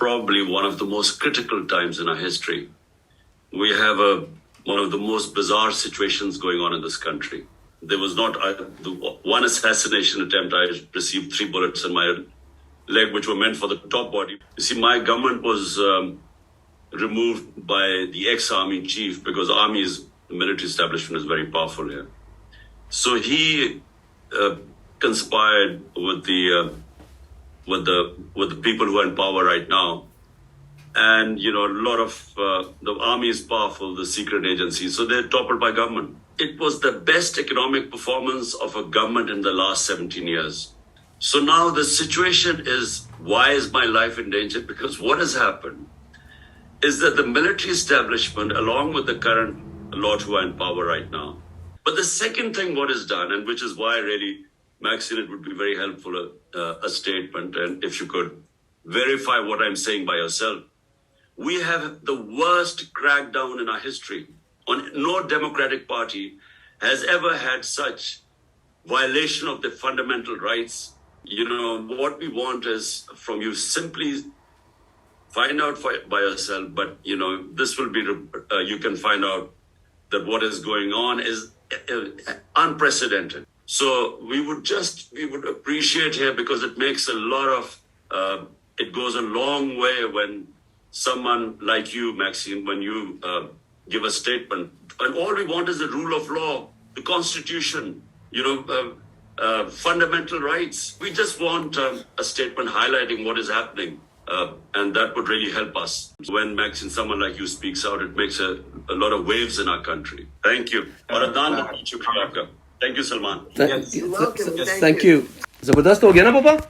probably one of the most critical times in our history. We have one of the most bizarre situations going on in this country. There was not the one assassination attempt. I received 3 bullets in my leg, which were meant for the top body. You see, my government was removed by the ex-army chief because the military establishment is very powerful here. So he conspired with the people who are in power right now. And, a lot of the army is powerful, the secret agencies, so they're toppled by government. It was the best economic performance of a government in the last 17 years. So now the situation is, why is my life in danger? Because what has happened is that the military establishment, along with the current lot who are in power right now. But the second thing what is done, and which is why really, Maxine, it would be very helpful, a statement, and if you could verify what I'm saying by yourself. We have the worst crackdown in our history. No democratic party has ever had such violation of the fundamental rights. What we want is from you simply find out by yourself, but, this will be, you can find out that what is going on is unprecedented. So we would appreciate here, because it makes a lot of, it goes a long way when someone like you, Maxine, when you give a statement, and all we want is the rule of law, the Constitution, fundamental rights. We just want a statement highlighting what is happening, and that would really help us. When Maxine, someone like you speaks out, it makes a lot of waves in our country. Thank you. Thank you, Salman. Thank you. Zabardast ho gaya na, Papa?